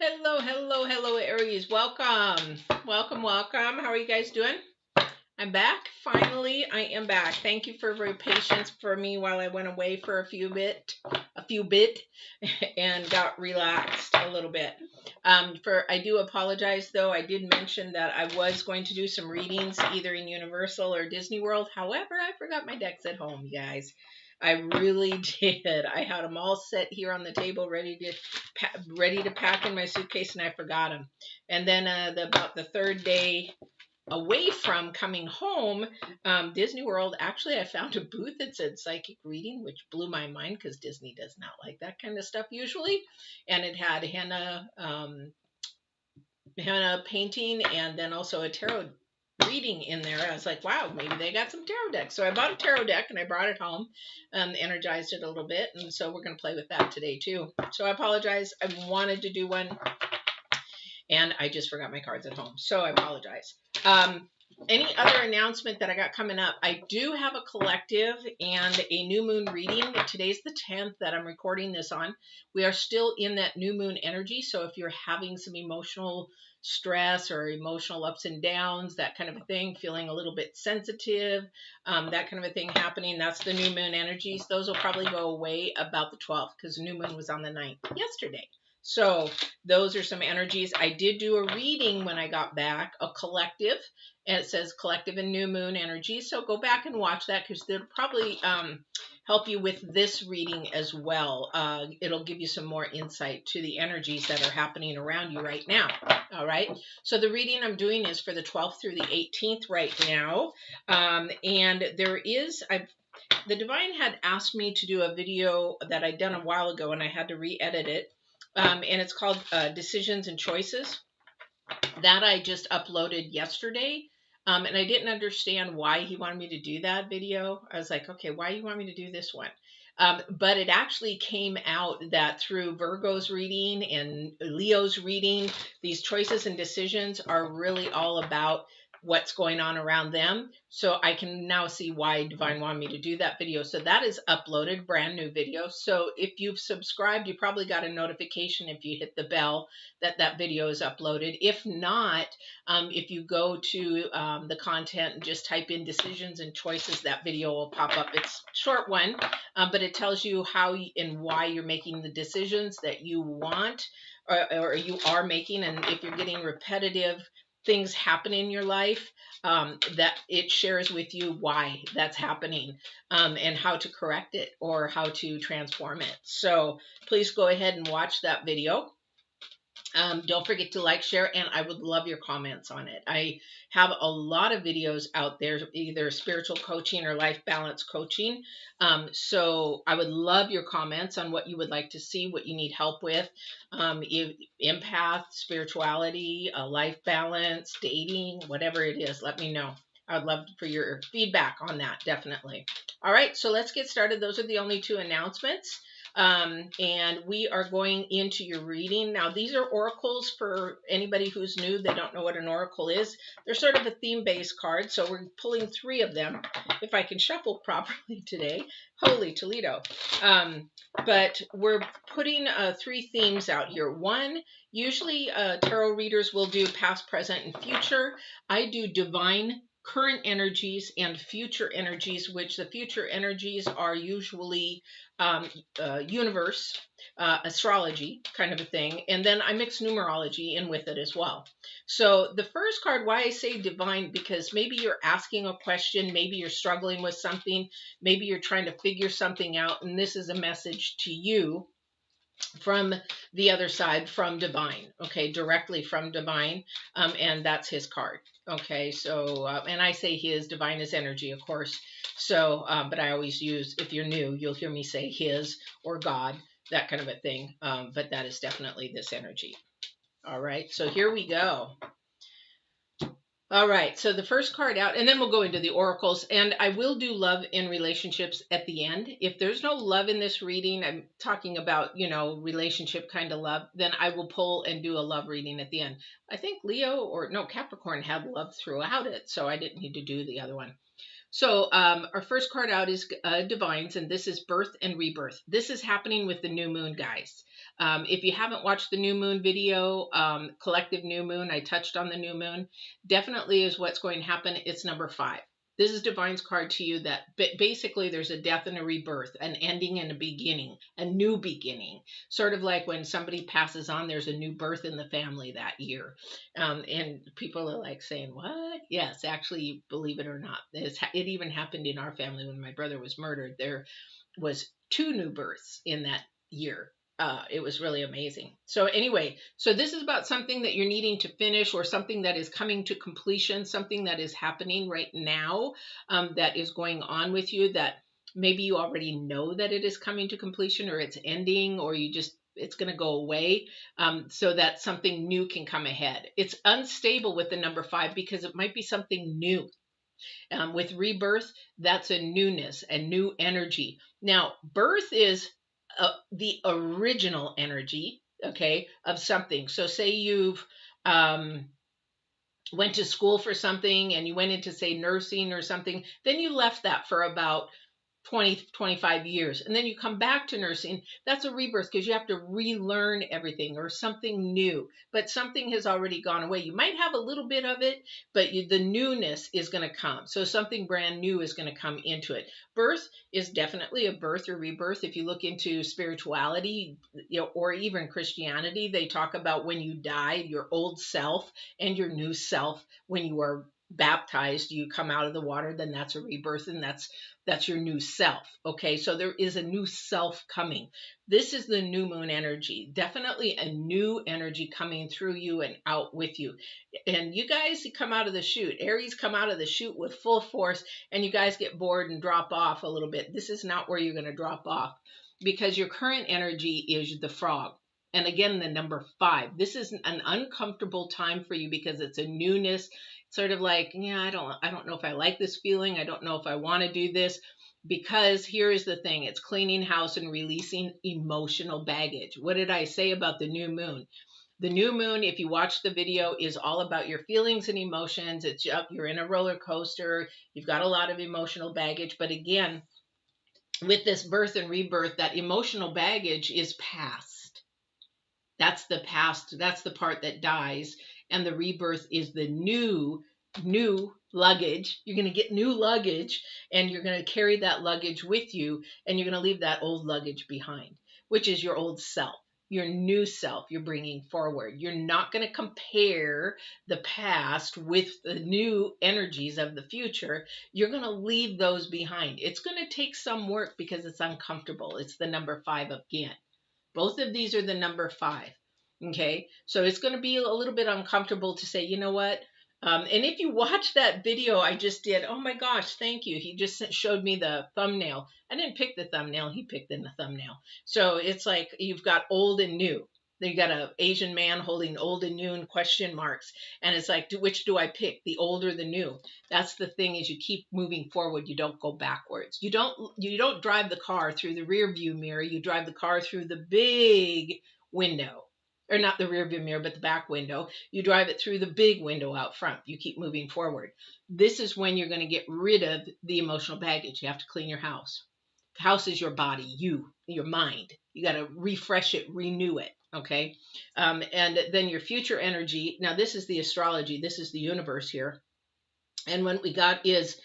Hello, hello, hello, Aries. Welcome. Welcome, welcome. How are you guys doing? I'm back. Finally, I am back. Thank you for your patience for me while I went away for a few bit, and got relaxed a little bit. I do apologize though. I did mention that I was going to do some readings either in Universal or Disney World. However, I forgot my decks at home, you guys. I really did. I had them all set here on the table, ready to pack in my suitcase, and I forgot them. And then about the third day away from coming home, Disney World, actually, I found a booth that said psychic reading, which blew my mind because Disney does not like that kind of stuff usually. And it had henna painting and then also a tarot reading in there. I was like, wow, maybe they got some tarot decks. So I bought a tarot deck and I brought it home, energized it a little bit. And so we're going to play with that today too. So I apologize. I wanted to do one and I just forgot my cards at home. So I apologize. Any other announcement that I got coming up? I do have a collective and a new moon reading. Today's the 10th that I'm recording this on. We are still in that new moon energy. So if you're having some emotional stress or emotional ups and downs, that kind of a thing, feeling a little bit sensitive, that kind of a thing happening, that's the new moon energies. Those will probably go away about the 12th because the new moon was on the 9th yesterday. So those are some energies. I did do a reading when I got back, a collective, and it says collective and new moon energy. So go back and watch that because they'll probably help you with this reading as well. It'll give you some more insight to the energies that are happening around you right now. All right. So the reading I'm doing is for the 12th through the 18th right now. And the Divine had asked me to do a video that I'd done a while ago and I had to re-edit it. And it's called Decisions and Choices. That I just uploaded yesterday. And I didn't understand why he wanted me to do that video. I was like, okay, why do you want me to do this one? But it actually came out that through Virgo's reading and Leo's reading, these choices and decisions are really all about what's going on around them. So I can now see why Divine wanted me to do that video. So that is uploaded, brand new video. So if you've subscribed, you probably got a notification if you hit the bell that that video is uploaded. If not, if you go to the content and just type in decisions and choices, that video will pop up. It's a short one, but it tells you how and why you're making the decisions that you want or you are making. And if you're getting repetitive things happen in your life, that it shares with you why that's happening, and how to correct it or how to transform it. So please go ahead and watch that video. Don't forget to like, share, and I would love your comments on it. I have a lot of videos out there, either spiritual coaching or life balance coaching. So I would love your comments on what you would like to see, what you need help with, empath, spirituality, life balance, dating, whatever it is, let me know. I would love for your feedback on that, definitely. All right, so let's get started. Those are the only two announcements. And we are going into your reading. Now, these are oracles for anybody who's new. They don't know what an oracle is. They're sort of a theme-based card, so we're pulling 3 of them, if I can shuffle properly today. Holy Toledo. But we're putting 3 themes out here. One, usually tarot readers will do past, present, and future. I do divine, current energies, and future energies, which the future energies are usually universe, astrology kind of a thing. And then I mix numerology in with it as well. So the first card, why I say divine, because maybe you're asking a question, maybe you're struggling with something, maybe you're trying to figure something out, and this is a message to you from the other side, from divine, okay, directly from divine, and that's his card. Okay, so and I say his, divine is energy, of course. So but I always use, if you're new, you'll hear me say his or God, that kind of a thing. But that is definitely this energy. All right, so here we go. All right, so the first card out, and then we'll go into the oracles, and I will do love in relationships at the end. If there's no love in this reading, I'm talking about, relationship kind of love, then I will pull and do a love reading at the end. I think Capricorn had love throughout it, so I didn't need to do the other one. So our first card out is Divines, and this is Birth and Rebirth. This is happening with the new moon, guys. If you haven't watched the new moon video, collective new moon, I touched on the new moon, definitely is what's going to happen. It's number 5. This is Divine's card to you that basically there's a death and a rebirth, an ending and a beginning, a new beginning. Sort of like when somebody passes on, there's a new birth in the family that year. And people are like saying, what? Yes, actually, believe it or not, it even happened in our family when my brother was murdered. There was 2 new births in that year. It was really amazing. So anyway, so this is about something that you're needing to finish, or something that is coming to completion, something that is happening right now, that is going on with you, that maybe you already know that it is coming to completion, or it's ending, or it's going to go away, so that something new can come ahead. It's unstable with the number 5 because it might be something new. With rebirth, that's a newness, a new energy. Now, birth is the original energy, okay, of something. So say you've went to school for something and you went into, say, nursing or something, then you left that for about 20, 25 years, and then you come back to nursing. That's a rebirth because you have to relearn everything, or something new, but something has already gone away. You might have a little bit of it, but the newness is going to come. So something brand new is going to come into it. Birth is definitely a birth or rebirth. If you look into spirituality, or even Christianity, they talk about when you die, your old self and your new self. When you are baptized, you come out of the water, then that's a rebirth, and that's your new self. Okay, so there is a new self coming. This is the new moon energy. Definitely a new energy coming through you and out with you. And you guys come out of the chute. Aries come out of the chute with full force, and you guys get bored and drop off a little bit. This is not where you're going to drop off, because your current energy is the frog. And again, the number 5. This is an uncomfortable time for you because it's a newness. Sort of like, yeah, I don't know if I like this feeling. I don't know if I want to do this, because here is the thing. It's cleaning house and releasing emotional baggage. What did I say about the new moon? The new moon, if you watch the video, is all about your feelings and emotions. It's you're in a roller coaster. You've got a lot of emotional baggage. But again, with this birth and rebirth, that emotional baggage is past. That's the past. That's the part that dies. And the rebirth is the new luggage. You're going to get new luggage, and you're going to carry that luggage with you, and you're going to leave that old luggage behind, which is your old self. Your new self you're bringing forward. You're not going to compare the past with the new energies of the future. You're going to leave those behind. It's going to take some work because it's uncomfortable. It's the number 5 again. Both of these are the number 5. Okay, so it's going to be a little bit uncomfortable to say, you know what? And if you watch that video I just did, oh my gosh, thank you. He just showed me the thumbnail. I didn't pick the thumbnail. He picked in the thumbnail. So it's like you've got old and new. You got an Asian man holding old and new and question marks. And it's like, which do I pick, the old or the new? That's the thing, is you keep moving forward. You don't go backwards. You don't drive the car through the rear view mirror. You drive the car through the big window. Or not the rear view mirror, but the back window. You drive it through the big window out front. You keep moving forward. This is when you're going to get rid of the emotional baggage. You have to clean your house. House is your body, your mind. You got to refresh it, renew it. Okay. And then your future energy. Now, this is the astrology. This is the universe here. And what we got is,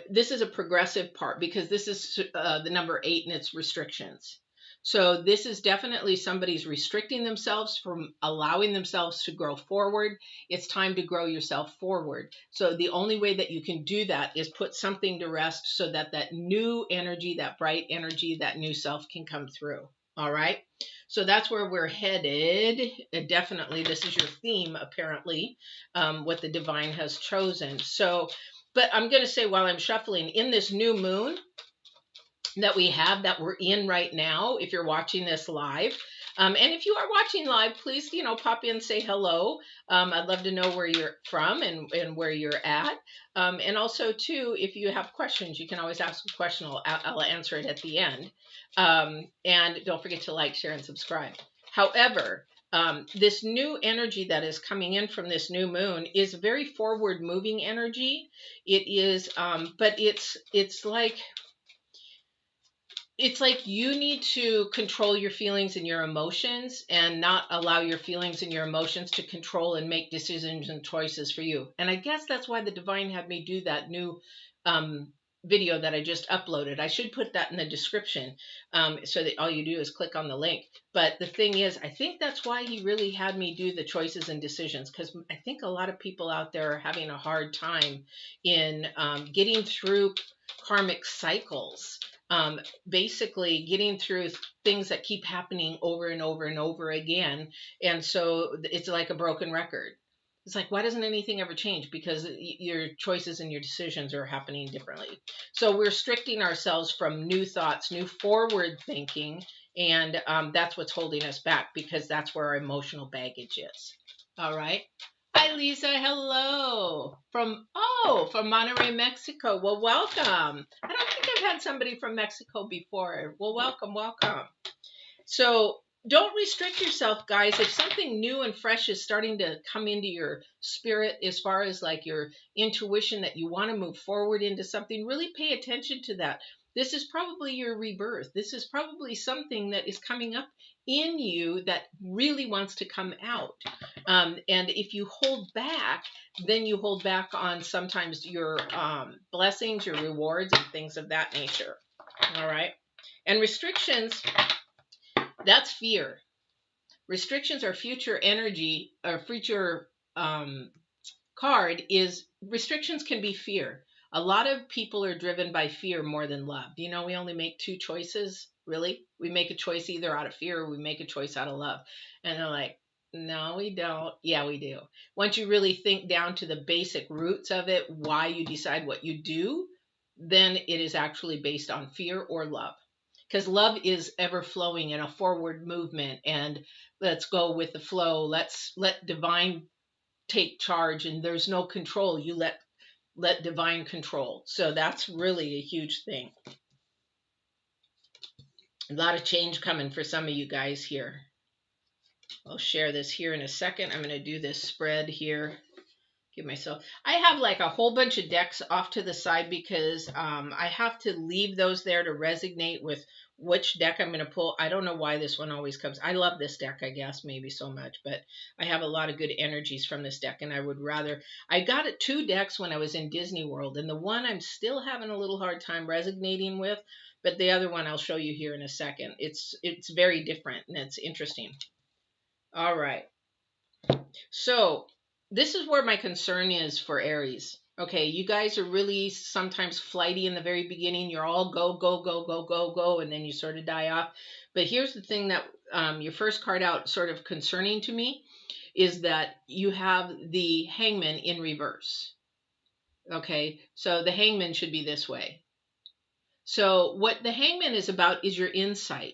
this is a progressive part, because this is the number 8 and its restrictions. So this is definitely somebody's restricting themselves from allowing themselves to grow forward. It's time to grow yourself forward. So the only way that you can do that is put something to rest, so that that new energy, that bright energy, that new self can come through. All right. So that's where we're headed. Definitely, this is your theme, apparently, what the divine has chosen. So, but I'm going to say, while I'm shuffling, in this new moon that we have, that we're in right now, if you're watching this live, and if you are watching live, please, pop in, say hello. I'd love to know where you're from and where you're at. And also, too, if you have questions, you can always ask a question. I'll answer it at the end. And don't forget to like, share, and subscribe. However, this new energy that is coming in from this new moon is very forward moving energy. It is, but it's like you need to control your feelings and your emotions and not allow your feelings and your emotions to control and make decisions and choices for you. And I guess that's why the divine had me do that new video that I just uploaded. I should put that in the description, so that all you do is click on the link. But the thing is, I think that's why he really had me do the choices and decisions, because I think a lot of people out there are having a hard time in getting through karmic cycles, basically getting through things that keep happening over and over and over again. And so it's like a broken record. It's like, why doesn't anything ever change? Because your choices and your decisions are happening differently. So we're restricting ourselves from new thoughts, new forward thinking. And that's what's holding us back, because that's where our emotional baggage is. All right. Hi, Lisa. Hello. From Monterrey, Mexico. Well, welcome. I don't think I've had somebody from Mexico before. Well, welcome. So don't restrict yourself, guys. If something new and fresh is starting to come into your spirit, as far as like your intuition that you want to move forward into something, really pay attention to that. This is probably your rebirth. This is probably something that is coming up in you that really wants to come out. And if you hold back, then you hold back on sometimes your blessings, your rewards, and things of that nature. All right. And restrictions, that's fear. Restrictions are future energy, or future card is restrictions can be fear. A lot of people are driven by fear more than love. You know, we only make two choices, really. We make a choice either out of fear or we make a choice out of love. And they're like, no, we don't. Yeah, we do. Once you really think down to the basic roots of it, why you decide what you do, then it is actually based on fear or love. Because love is ever flowing in a forward movement, and let's go with the flow. Let's let divine take charge, and there's no control. You let divine control. So that's really a huge thing. A lot of change coming for some of you guys here. I'll share this here in a second. I'm going to do this spread here. Give myself, I have like a whole bunch of decks off to the side, because I have to leave those there to resonate with which deck I'm going to pull. I don't know why this one always comes. I love this deck, I guess, maybe so much, but I have a lot of good energies from this deck, and I would rather, I got it 2 decks when I was in Disney World, and the one I'm still having a little hard time resonating with, but the other one I'll show you here in a second. It's very different, and it's interesting. All right. So this is where my concern is for Aries. Okay, you guys are really sometimes flighty in the very beginning. You're all go, go, go, go, go, go, and then you sort of die off. But here's the thing that your first card out sort of concerning to me is that you have the Hangman in reverse. Okay, so the Hangman should be this way. So what the Hangman is about is your insight.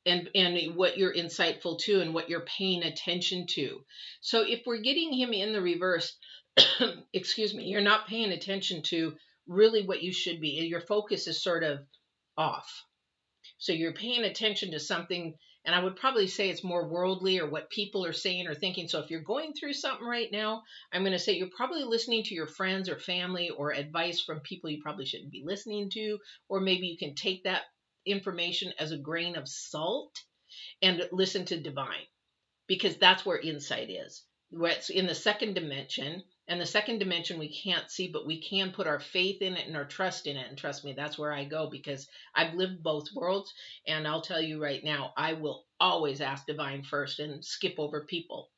And what you're insightful to and what you're paying attention to. So if we're getting him in the reverse, excuse me, you're not paying attention to really what you should be. Your focus is sort of off. So you're paying attention to something, and I would probably say it's more worldly or what people are saying or thinking. So if you're going through something right now, I'm going to say you're probably listening to your friends or family or advice from people you probably shouldn't be listening to, or maybe you can take that information as a grain of salt and listen to divine, because that's where insight is. Where it's in the second dimension, and the second dimension we can't see, but we can put our faith in it and our trust in it. And trust me, that's where I go, because I've lived both worlds, and I'll tell you right now, I will always ask divine first and skip over people,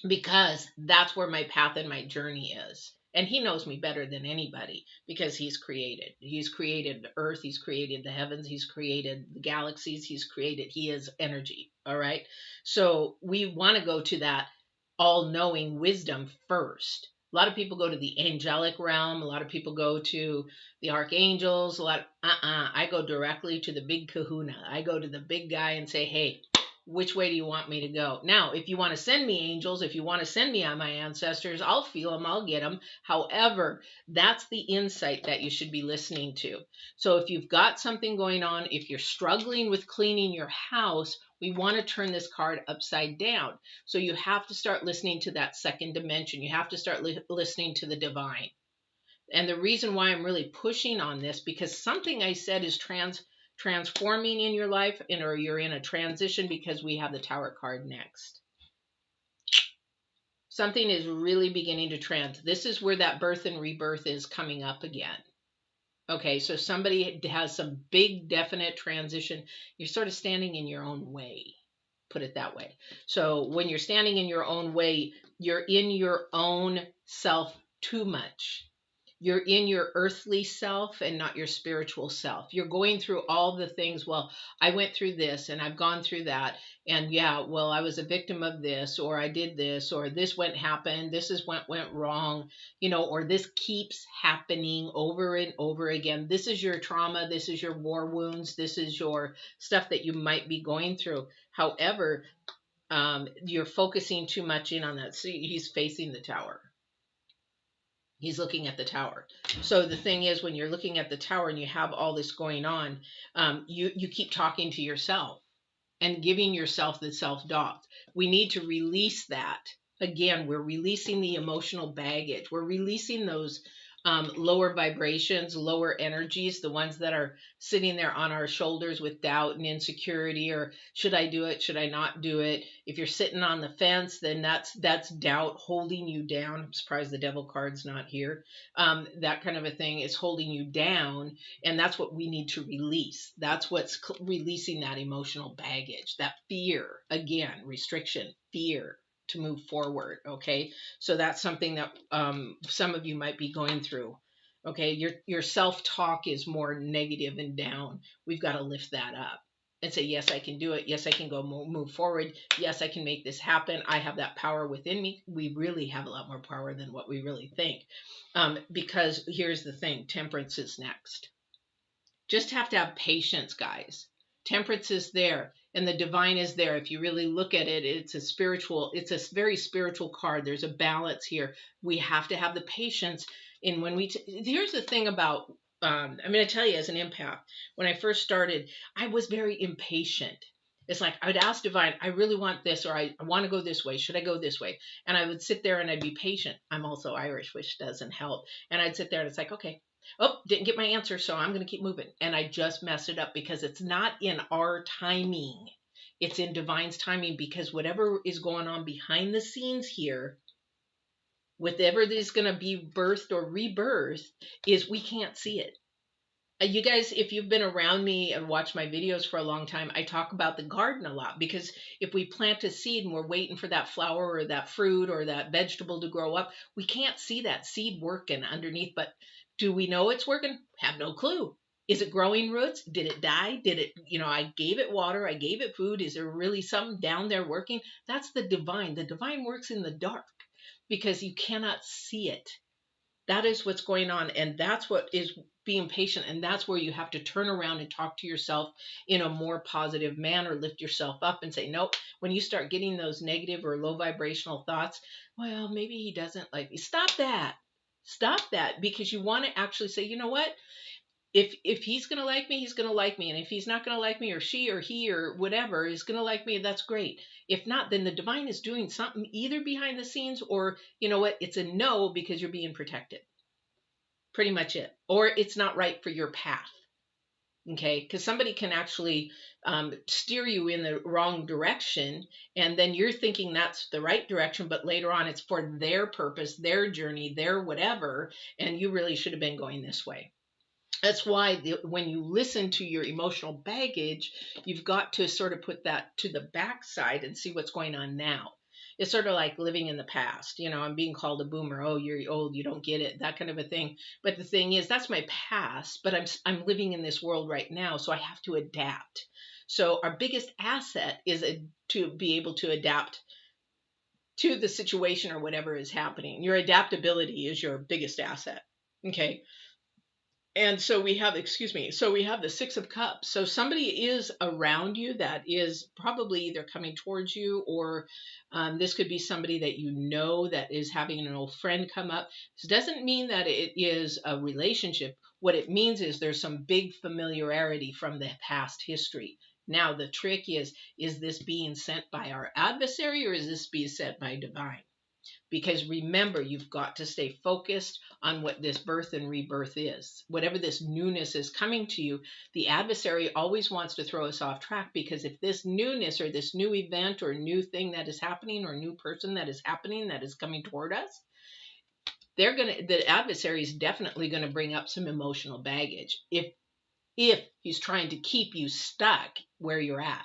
because that's where my path and my journey is. And he knows me better than anybody, because he's created the earth, he's created the heavens, he's created the galaxies, he is energy. All right. So we want to go to that all-knowing wisdom first. A lot of people go to the angelic realm. A lot of people go to the archangels. I go directly to the big kahuna. I go to the big guy and say, hey, which way do you want me to go? Now, if you want to send me angels, if you want to send me on my ancestors, I'll feel them, I'll get them. However, that's the insight that you should be listening to. So if you've got something going on, if you're struggling with cleaning your house, We want to turn this card upside down. So you have to start listening to that second dimension. You have to start listening to the divine. And the reason why I'm really pushing on this, because something I said is transforming in your life, or you're in a transition, because we have the Tower card next. Something is really beginning to trans. This is where that birth and rebirth is coming up again. Okay, so somebody has some big definite transition. You're sort of standing in your own way. Put it that way. So when you're standing in your own way, you're in your own self too much. You're in your earthly self and not your spiritual self. You're going through all the things. Well, I went through this and I've gone through that. And yeah, well, I was a victim of this, or I did this, or this happened. This is what went wrong, or this keeps happening over and over again. This is your trauma. This is your war wounds. This is your stuff that you might be going through. However, you're focusing too much in on that. See, he's facing the Tower. He's looking at the Tower. So the thing is, when you're looking at the Tower and you have all this going on, you keep talking to yourself and giving yourself the self-doubt. We need to release that. Again, we're releasing the emotional baggage. We're releasing those lower vibrations, lower energies, the ones that are sitting there on our shoulders with doubt and insecurity, or should I do it? Should I not do it? If you're sitting on the fence, then that's doubt holding you down. I'm surprised the Devil card's not here. That kind of a thing is holding you down, and that's what we need to release. That's what's releasing that emotional baggage, that fear, again, restriction, fear, to move forward. Okay, so that's something that some of you might be going through. Okay, your self-talk is more negative and down. We've got to lift that up and say, yes, I can do it. Yes, I can go move forward. Yes, I can make this happen. I have that power within me. We really have a lot more power than what we really think, because here's the thing, Temperance is next. Just have to have patience, guys. Temperance is there and the divine is there. If you really look at it, it's a very spiritual card. There's a balance here. We have to have the patience. And when here's the thing about, I'm going to tell you, as an empath, when I first started, I was very impatient. It's like I would ask divine, I really want this, or I want to go this way. Should I go this way? And I would sit there and I'd be patient. I'm also Irish, which doesn't help. And I'd sit there and it's like, okay, oh, didn't get my answer, so I'm going to keep moving. And I just messed it up because it's not in our timing. It's in divine's timing, because whatever is going on behind the scenes here, whatever is going to be birthed or rebirthed, is we can't see it. You guys, if you've been around me and watched my videos for a long time, I talk about the garden a lot, because if we plant a seed and we're waiting for that flower or that fruit or that vegetable to grow up, we can't see that seed working underneath. But do we know it's working? Have no clue. Is it growing roots? Did it die? Did it, I gave it water, I gave it food. Is there really something down there working? That's the divine. The divine works in the dark because you cannot see it. That is what's going on. And that's what is being patient. And that's where you have to turn around and talk to yourself in a more positive manner, lift yourself up and say, nope, when you start getting those negative or low vibrational thoughts, well, maybe he doesn't like me. Stop that. Stop that, because you want to actually say, you know what? If he's going to like me, he's going to like me. And if he's not going to like me, or she or he or whatever is going to like me, that's great. If not, then the divine is doing something either behind the scenes, or you know what? It's a no because you're being protected. Pretty much it. Or it's not right for your path. Okay, because somebody can actually steer you in the wrong direction, and then you're thinking that's the right direction, but later on it's for their purpose, their journey, their whatever, and you really should have been going this way. That's why when you listen to your emotional baggage, you've got to sort of put that to the backside and see what's going on now. It's sort of like living in the past. I'm being called a boomer. Oh, you're old. You don't get it. That kind of a thing. But the thing is, that's my past. But I'm living in this world right now, so I have to adapt. So our biggest asset is to be able to adapt to the situation or whatever is happening. Your adaptability is your biggest asset. Okay. And so we have the Six of Cups. So somebody is around you that is probably either coming towards you, or this could be somebody that that is having an old friend come up. This doesn't mean that it is a relationship. What it means is there's some big familiarity from the past history. Now, the trick is this being sent by our adversary or is this being sent by divine? Because remember, you've got to stay focused on what this birth and rebirth is. Whatever this newness is coming to you, the adversary always wants to throw us off track, because if this newness or this new event or new thing that is happening or new person that is happening that is coming toward us, the adversary is definitely going to bring up some emotional baggage if he's trying to keep you stuck where you're at.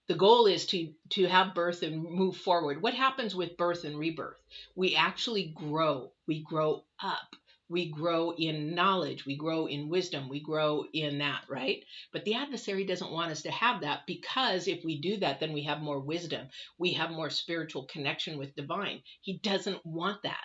The goal is to have birth and move forward. What happens with birth and rebirth? We actually grow. We grow up. We grow in knowledge. We grow in wisdom. We grow in that, right? But the adversary doesn't want us to have that, because if we do that, then we have more wisdom. We have more spiritual connection with divine. He doesn't want that.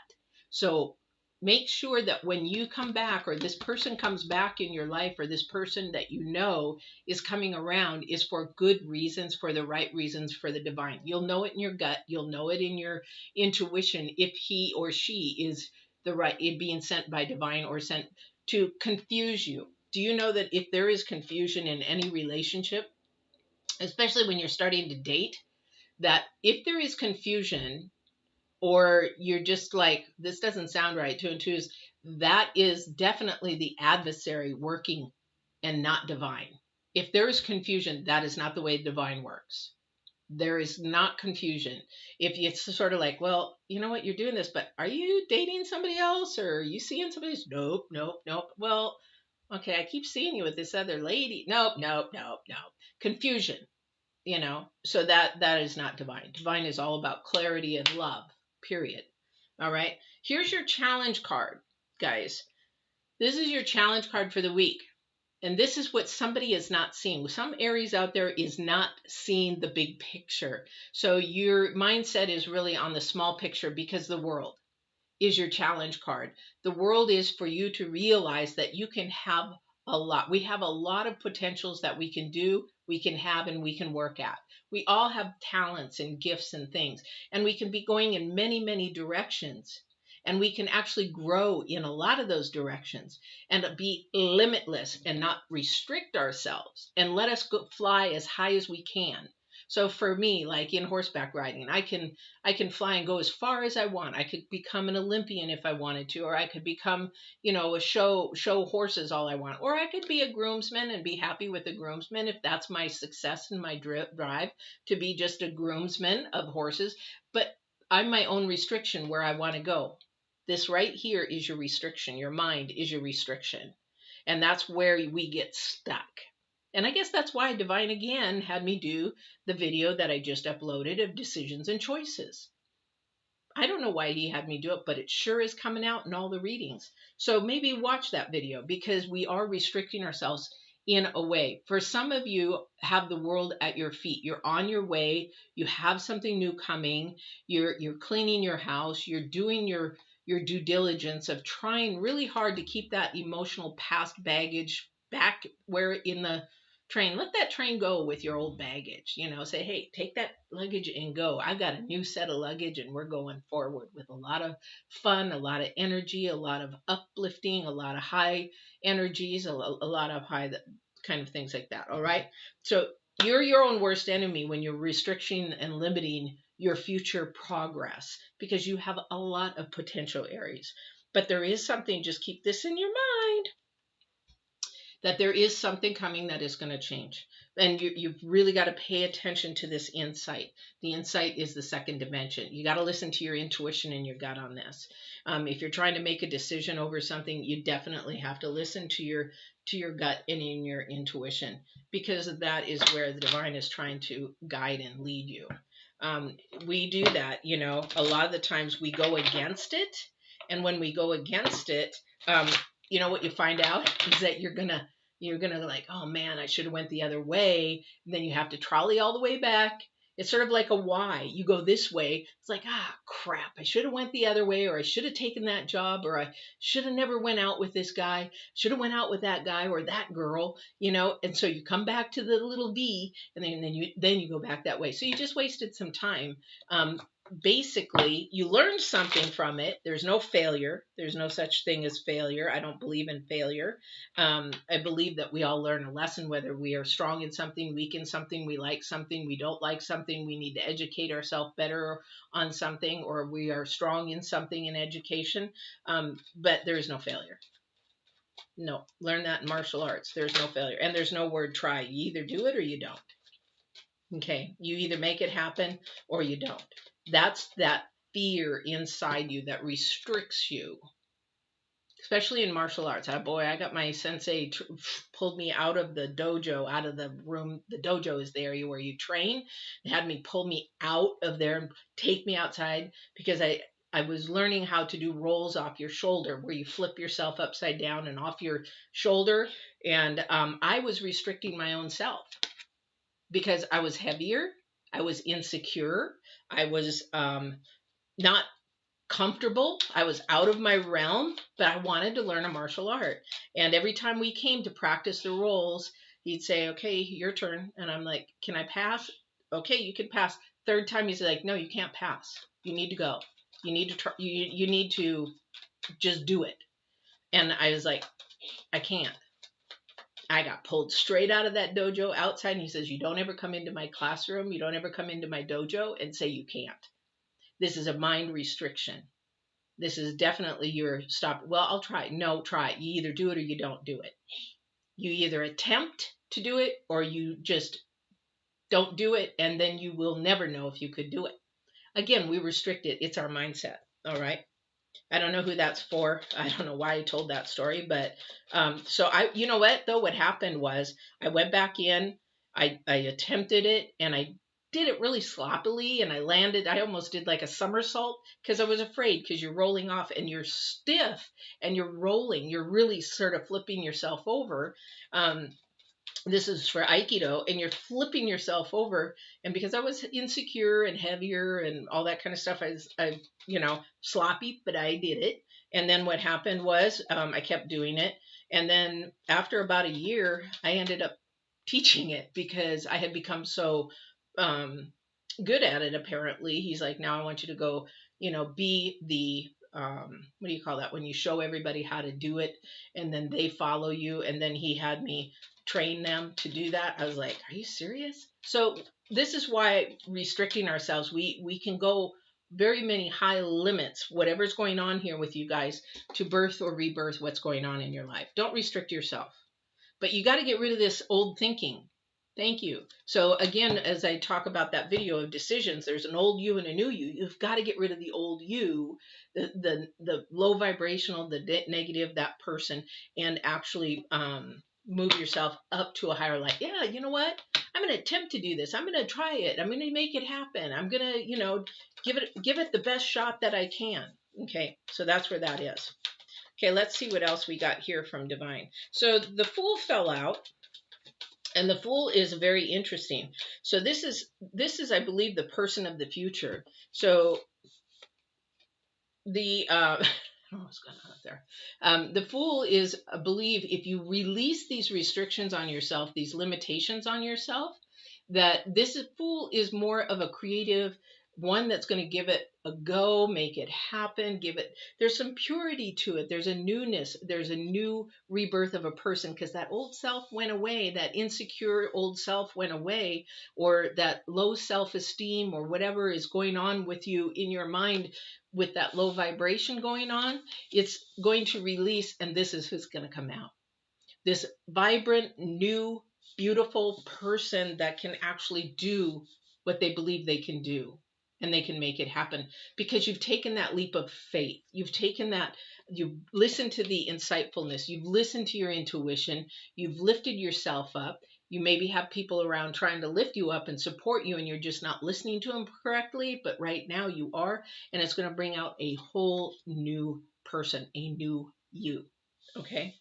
So make sure that when you come back, or this person comes back in your life, or this person that you know is coming around, is for good reasons, for the right reasons, for the divine. You'll know it in your gut. You'll know it in your intuition if he or she is being sent by divine or sent to confuse you. Do you know that if there is confusion in any relationship, especially when you're starting to date, that if there is confusion, or you're just like, this doesn't sound right, 2 and 2 is, that is definitely the adversary working and not divine. If there is confusion, that is not the way divine works. There is not confusion. If it's sort of like, well, you know what, you're doing this, but are you dating somebody else, or are you seeing somebody else? Nope, nope, nope. Well, okay, I keep seeing you with this other lady. Nope, nope, nope, nope. Confusion, so that is not divine. Divine is all about clarity and love. Period. All right. Here's your challenge card, guys. This is your challenge card for the week. And this is what somebody is not seeing. Some Aries out there is not seeing the big picture. So your mindset is really on the small picture, because the world is your challenge card. The world is for you to realize that you can have a lot. We have a lot of potentials that we can do, we can have, and we can work at. We all have talents and gifts and things, and we can be going in many, many directions. And we can actually grow in a lot of those directions and be limitless and not restrict ourselves, and let us go fly as high as we can. So for me, like in horseback riding, I can fly and go as far as I want. I could become an Olympian if I wanted to, or I could become, a show horses all I want, or I could be a groomsman and be happy with a groomsman if that's my success and my drive to be just a groomsman of horses. But I'm my own restriction where I want to go. This right here is your restriction. Your mind is your restriction. And that's where we get stuck. And I guess that's why Divine again had me do the video that I just uploaded of decisions and choices. I don't know why he had me do it, but it sure is coming out in all the readings. So maybe watch that video, because we are restricting ourselves in a way. For some of you have the world at your feet. You're on your way. You have something new coming. You're cleaning your house. You're doing your due diligence of trying really hard to keep that emotional past baggage back where in the train. Let that train go with your old baggage. Say, hey, take that luggage and go. I've got a new set of luggage, and we're going forward with a lot of fun, a lot of energy, a lot of uplifting, a lot of high energies, a lot of high kind of things like that. All right. So you're your own worst enemy when you're restricting and limiting your future progress, because you have a lot of potential, Aries. But there is something, just keep this in your mind, that there is something coming that is going to change. And you've really got to pay attention to this insight. The insight is the second dimension. You got to listen to your intuition and your gut on this. If you're trying to make a decision over something, you definitely have to listen to your gut and in your intuition, because that is where the divine is trying to guide and lead you. We do that, a lot of the times we go against it. And when we go against it, what you find out is that you're gonna like, oh man, I should have went the other way. And then you have to trolley all the way back. It's sort of like a Y. You go this way. It's like, crap, I should have went the other way, or I should have taken that job, or I should have never went out with this guy, should have went out with that guy or that girl, and so you come back to the little V, and then you go back that way. So you just wasted some time. basically you learn something from it. There's no failure. There's no such thing as failure. I don't believe in failure. I believe that we all learn a lesson, whether we are strong in something, weak in something, we like something, we don't like something, we need to educate ourselves better on something, or we are strong in something in education. But there is no failure. No, learn that in martial arts. There's no failure, and there's no word try. You either do it or you don't. Okay, you either make it happen or you don't. That's that fear inside you that restricts you, especially in martial arts. Boy, I got my sensei pulled me out of the dojo, out of the room. The dojo is the area where you train. They had me pull me out of there and take me outside because I was learning how to do rolls off your shoulder, where you flip yourself upside down and off your shoulder. And I was restricting my own self because I was heavier, I was insecure, I was not comfortable, I was out of my realm, but I wanted to learn a martial art. And every time we came to practice the rolls, he'd say, okay, your turn. And I'm like, can I pass? Okay, you can pass. Third time, he's like, no, you can't pass. You need to go. You need to try. You need to just do it. And I was like, I can't. I got pulled straight out of that dojo outside, and he says, you don't ever come into my classroom, you don't ever come into my dojo and say you can't. This is a mind restriction. This is definitely your stop. Well, I'll try. No, try. You either do it or you don't do it. You either attempt to do it or you just don't do it, and then you will never know if you could do it. Again, we restrict it. It's our mindset. All right. I don't know who that's for. I don't know why I told that story, but so you know what though? What happened was I went back in, I attempted it, and I did it really sloppily, and I landed. I almost did like a somersault because I was afraid, because you're rolling off and you're stiff and you're rolling. You're really sort of flipping yourself over. This is for Aikido, and you're flipping yourself over. And because I was insecure and heavier and all that kind of stuff, I sloppy, but I did it. And then what happened was I kept doing it. And then after about a year, I ended up teaching it because I had become so good at it, apparently. He's like, now I want you to go, be the, what do you call that? When you show everybody how to do it and then they follow you. And then he had me train them to do that. I was like, are you serious? So this is why restricting ourselves, we can go very many high limits, whatever's going on here with you guys, to birth or rebirth what's going on in your life. Don't restrict yourself. But you got to get rid of this old thinking. Thank you. So again, as I talk about that video of decisions, there's an old you and a new you. You've got to get rid of the old you, the low vibrational, the negative, that person, and actually move yourself up to a higher light. Yeah, you know what? I'm going to attempt to do this. I'm going to try it. I'm going to make it happen. I'm going to, give it the best shot that I can. Okay, so that's where that is. Okay, let's see what else we got here from Divine. So the Fool fell out, and the Fool is very interesting. So this is, I believe, the person of the future. So the what's going on up there? The Fool is, I believe, if you release these restrictions on yourself, these limitations on yourself, that this Fool is more of a creative one that's going to give it a go, make it happen, there's some purity to it. There's a newness. There's a new rebirth of a person, because that old self went away, that insecure old self went away, or that low self-esteem or whatever is going on with you in your mind with that low vibration going on. It's going to release, and this is who's going to come out. This vibrant, new, beautiful person that can actually do what they believe they can do. And they can make it happen because you've taken that leap of faith. You've taken that, you've listened to the insightfulness. You've listened to your intuition. You've lifted yourself up. You maybe have people around trying to lift you up and support you, and you're just not listening to them correctly. But right now you are, and it's going to bring out a whole new person, a new you. Okay?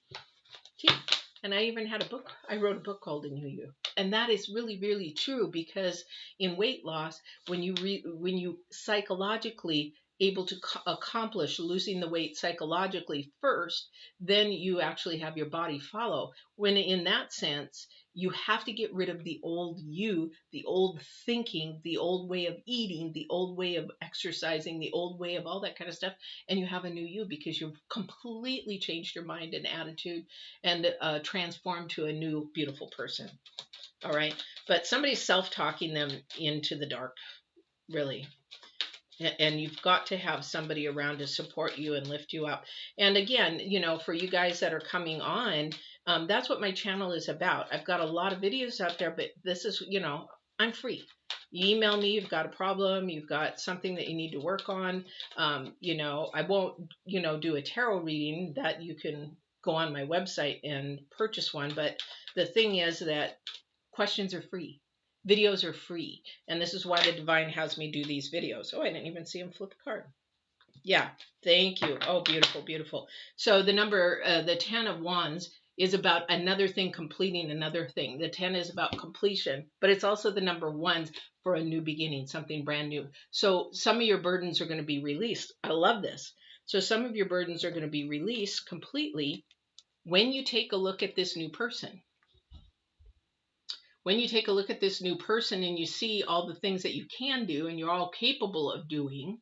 And I even had I wrote a book called A New You. And that is really, really true, because in weight loss, when you psychologically able to accomplish losing the weight psychologically first, then you actually have your body follow. When in that sense, you have to get rid of the old you, the old thinking, the old way of eating, the old way of exercising, the old way of all that kind of stuff, and you have a new you because you've completely changed your mind and attitude and transformed to a new, beautiful person. All right. But somebody's self-talking them into the dark, really. And you've got to have somebody around to support you and lift you up. And again, you know, for you guys that are coming on, that's what my channel is about. I've got a lot of videos out there, but this is, you know, I'm free. You email me, you've got a problem, you've got something that you need to work on. You know, I won't, you know, do a tarot reading. That you can go on my website and purchase one. But the thing is that questions are free. Videos are free. And this is why the divine has me do these videos. Oh, I didn't even see him flip a card. Yeah, thank you. Oh, beautiful, beautiful. So the number, the 10 of Wands is about another thing completing another thing. The 10 is about completion, but it's also the number ones for a new beginning, something brand new. So some of your burdens are going to be released. I love this. So some of your burdens are going to be released completely when you take a look at this new person. When you take a look at this new person and you see all the things that you can do and you're all capable of doing,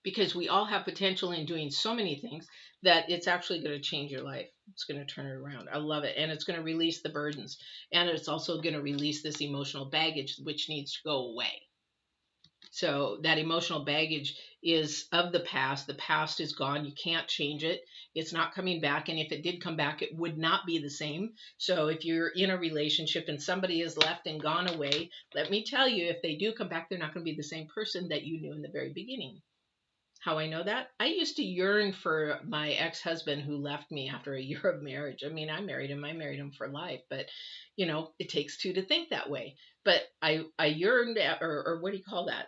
because we all have potential in doing so many things, that it's actually going to change your life. It's going to turn it around. I love it. And it's going to release the burdens. And it's also going to release this emotional baggage, which needs to go away. So that emotional baggage is of the past. The past is gone. You can't change it. It's not coming back. And if it did come back, it would not be the same. So if you're in a relationship and somebody is left and gone away, let me tell you, if they do come back, they're not going to be the same person that you knew in the very beginning. How I know that? I used to yearn for my ex-husband who left me after a year of marriage. I mean, I married him for life, but you know, it takes two to think that way. But I yearned at, or what do you call that?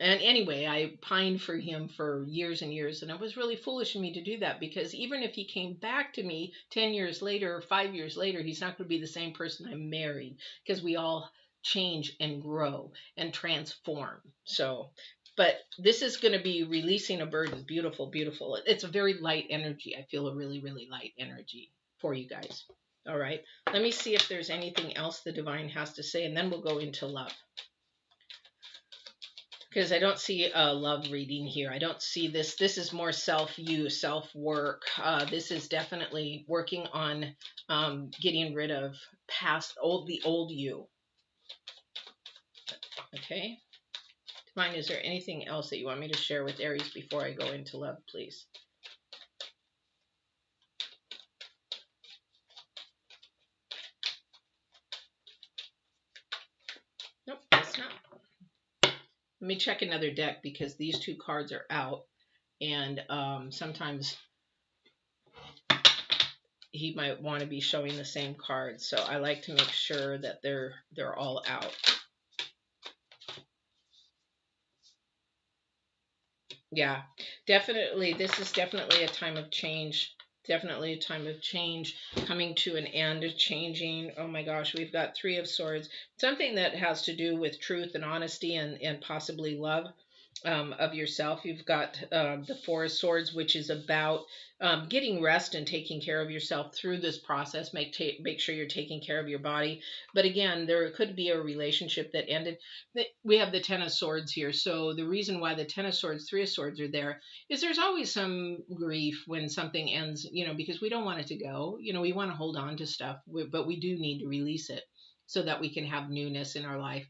And anyway, I pined for him for years and years, and it was really foolish of me to do that, because even if he came back to me 10 years later or 5 years later, he's not going to be the same person I married, because we all change and grow and transform. So, but this is going to be releasing a burden. Beautiful, beautiful. It's a very light energy. I feel a really, really light energy for you guys. All right. Let me see if there's anything else the divine has to say, and then we'll go into love. Because I don't see a love reading here. I don't see this. This is more self-use, self-work. This is definitely working on getting rid of the old you. Okay. Divine, is there anything else that you want me to share with Aries before I go into love, please? Nope, that's not. Let me check another deck, because these two cards are out, and sometimes he might want to be showing the same cards. So I like to make sure that they're all out. Yeah, definitely. This is definitely a time of change. Definitely a time of change, coming to an end, changing. Oh my gosh, we've got 3 of Swords. Something that has to do with truth and honesty and possibly love of yourself. You've got the 4 of Swords, which is about getting rest and taking care of yourself through this process. Make sure you're taking care of your body. But again, there could be a relationship that ended. We have the 10 of Swords here. So the reason why the 10 of Swords, 3 of Swords are there is there's always some grief when something ends, you know, because we don't want it to go. You know, we want to hold on to stuff, but we do need to release it so that we can have newness in our life.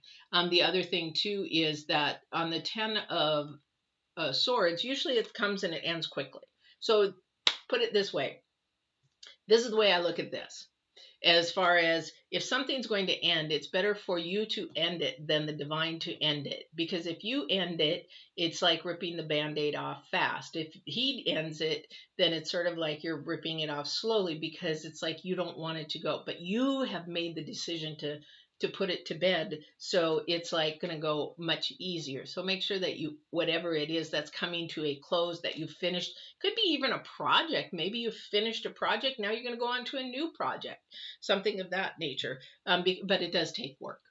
The other thing too is that on the 10 of Swords, usually it comes and it ends quickly. So put it this way. This is the way I look at this. As far as if something's going to end, it's better for you to end it than the divine to end it. Because if you end it, it's like ripping the Band-Aid off fast. If he ends it, then it's sort of like you're ripping it off slowly, because it's like you don't want it to go. But you have made the decision to put it to bed, so it's like going to go much easier. So make sure that you, whatever it is that's coming to a close, that you've finished. Could be even a project. Maybe you've finished a project, now you're going to go on to a new project, something of that nature. But it does take work.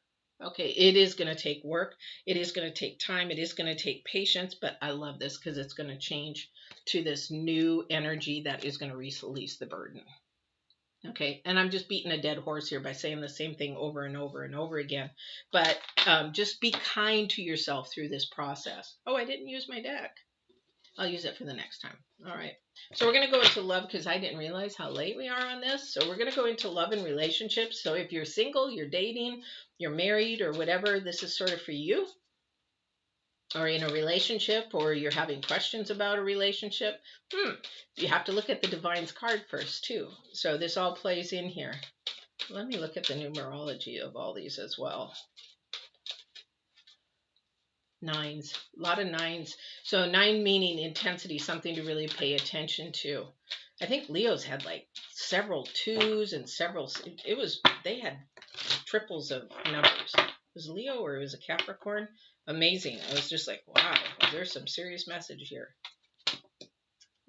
Okay, it is going to take work. It is going to take time. It is going to take patience, but I love this because it's going to change to this new energy that is going to release the burden. Okay, and I'm just beating a dead horse here by saying the same thing over and over and over again. But just be kind to yourself through this process. Oh, I didn't use my deck. I'll use it for the next time. All right. So we're going to go into love because I didn't realize how late we are on this. So we're going to go into love and relationships. So if you're single, you're dating, you're married, or whatever, this is sort of for you. Or in a relationship, or you're having questions about a relationship. You have to look at the Divine's card first, too. So this all plays in here. Let me look at the numerology of all these as well. Nines, a lot of nines. So 9 meaning intensity, something to really pay attention to. I think Leo's had like several 2s and several, they had triples of numbers. It was Leo or it was a Capricorn? Amazing. I was just like, wow, there's some serious message here.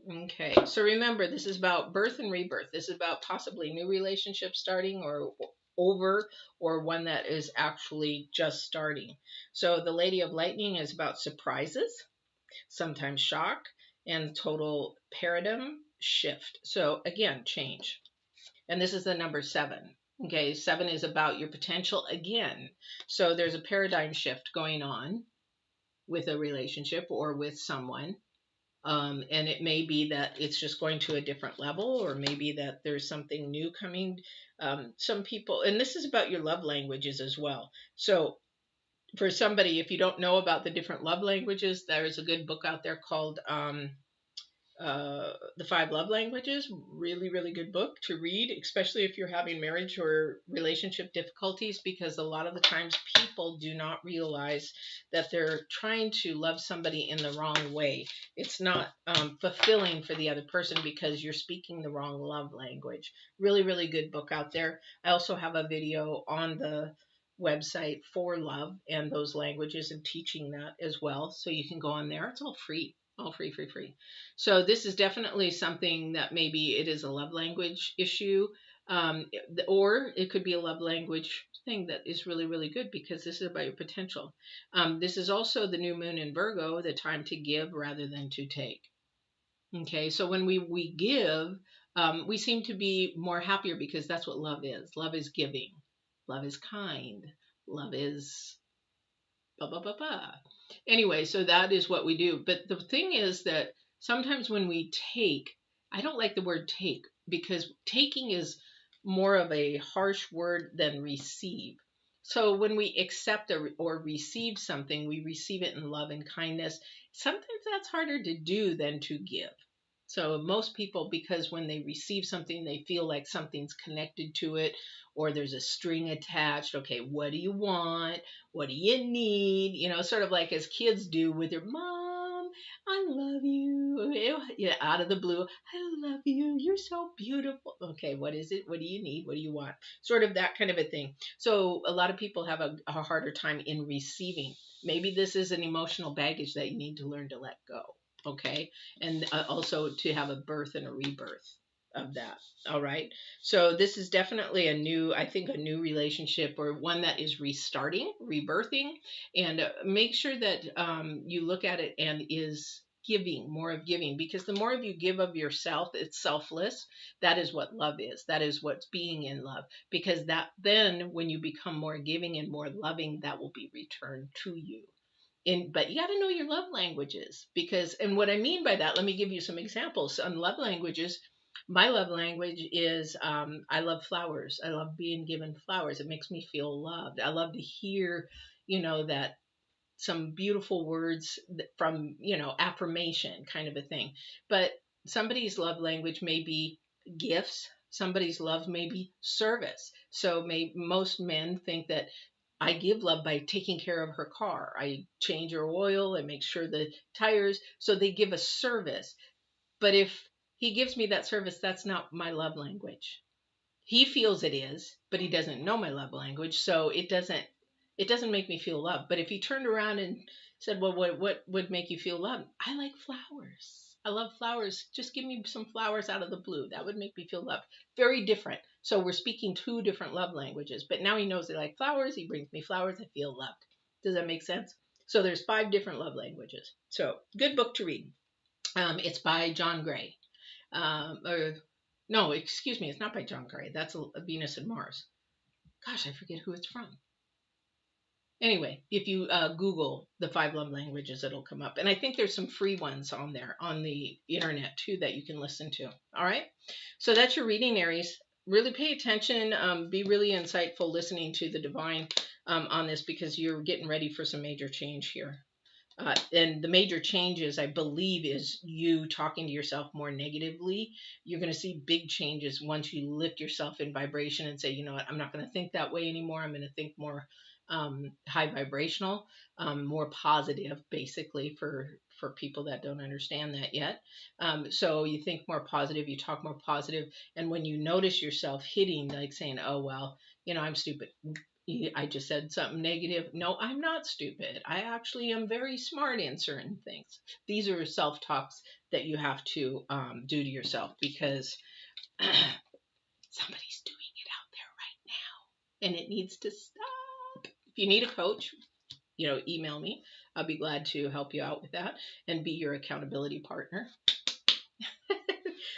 Okay, so remember, this is about birth and rebirth. This is about possibly new relationships starting or over, or one that is actually just starting. So the Lady of Lightning is about surprises, sometimes shock, and total paradigm shift. So again, change. And this is the number 7. Okay, 7 is about your potential again. So there's a paradigm shift going on with a relationship or with someone. And it may be that it's just going to a different level, or maybe that there's something new coming. Some people, and this is about your love languages as well. So for somebody, if you don't know about the different love languages, there is a good book out there called The 5 Love Languages. Really, really good book to read, especially if you're having marriage or relationship difficulties, because a lot of the times people do not realize that they're trying to love somebody in the wrong way. It's not fulfilling for the other person because you're speaking the wrong love language. Really, really good book out there. I also have a video on the website for love and those languages and teaching that as well. So you can go on there. It's all free. All free, free, free. So this is definitely something that maybe it is a love language issue, or it could be a love language thing that is really, really good because this is about your potential. This is also the new moon in Virgo, the time to give rather than to take. Okay, so when we give, we seem to be more happier because that's what love is. Love is giving. Love is kind. Love is blah, blah, blah, blah. Anyway, so that is what we do. But the thing is that sometimes when we take, I don't like the word take because taking is more of a harsh word than receive. So when we accept or receive something, we receive it in love and kindness. Sometimes that's harder to do than to give. So most people, because when they receive something, they feel like something's connected to it or there's a string attached. Okay, what do you want? What do you need? You know, sort of like as kids do with their mom, I love you. Yeah, out of the blue, I love you. You're so beautiful. Okay, what is it? What do you need? What do you want? Sort of that kind of a thing. So a lot of people have a harder time in receiving. Maybe this is an emotional baggage that you need to learn to let go. Okay, and also to have a birth and a rebirth of that. All right, so this is definitely I think a new relationship or one that is restarting, rebirthing, and make sure that you look at it and is giving, more of giving, because the more of you give of yourself, it's selfless. That is what love is. That is what's being in love, because that then when you become more giving and more loving, that will be returned to you. But you got to know your love languages, because, and what I mean by that, let me give you some examples on love languages. My love language is I love flowers. I love being given flowers. It makes me feel loved. I love to hear, that some beautiful words from, affirmation kind of a thing. But somebody's love language may be gifts. Somebody's love may be service. So most men think that I give love by taking care of her car. I change her oil and make sure the tires. So they give a service. But if he gives me that service, that's not my love language. He feels it is, but he doesn't know my love language. So it doesn't make me feel loved. But if he turned around and said, well, what would make you feel loved? I like flowers. I love flowers. Just give me some flowers out of the blue. That would make me feel loved. Very different. So we're speaking two different love languages, but now he knows they like flowers. He brings me flowers. I feel loved. Does that make sense? So there's 5 different love languages. So good book to read. It's by John Gray. Or no, excuse me, it's not by John Gray. That's a Venus and Mars. Gosh, I forget who it's from. Anyway, if you Google the 5 love languages, it'll come up. And I think there's some free ones on there on the internet too that you can listen to. All right. So that's your reading, Aries. Really pay attention. Be really insightful listening to the divine on this, because you're getting ready for some major change here. And the major changes, I believe, is you talking to yourself more negatively. You're going to see big changes once you lift yourself in vibration and say, you know what, I'm not going to think that way anymore. I'm going to think more high vibrational, more positive, basically, for people that don't understand that yet. So you think more positive, you talk more positive, and when you notice yourself hitting, like saying, oh, well, you know, I'm stupid. I just said something negative. No, I'm not stupid. I actually am very smart in certain things. These are self-talks that you have to do to yourself, because somebody's doing it out there right now, and it needs to stop. If you need a coach, you know, email me. I'll be glad to help you out with that and be your accountability partner.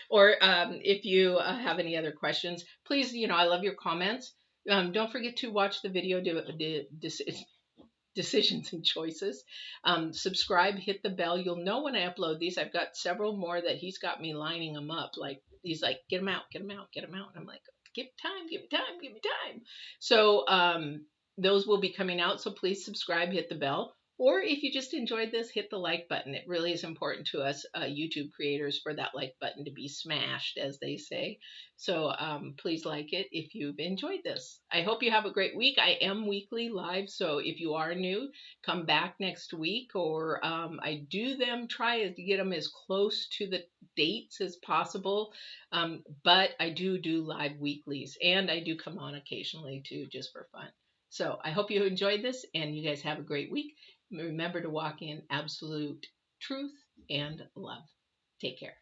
Or if you have any other questions, please, you know, I love your comments. Don't forget to watch the video decisions and choices. Subscribe, hit the bell. You'll know when I upload these. I've got several more that he's got me lining them up. Like, he's like, get them out, get them out, get them out. And I'm like, give me time, give me time, give me time. So those will be coming out. So please subscribe, hit the bell. Or if you just enjoyed this, hit the like button. It really is important to us YouTube creators for that like button to be smashed, as they say. So please like it if you've enjoyed this. I hope you have a great week. I am weekly live, so if you are new, come back next week. Or I do them, try to get them as close to the dates as possible. But I do live weeklies, and I do come on occasionally too, just for fun. So I hope you enjoyed this, and you guys have a great week. Remember to walk in absolute truth and love. Take care.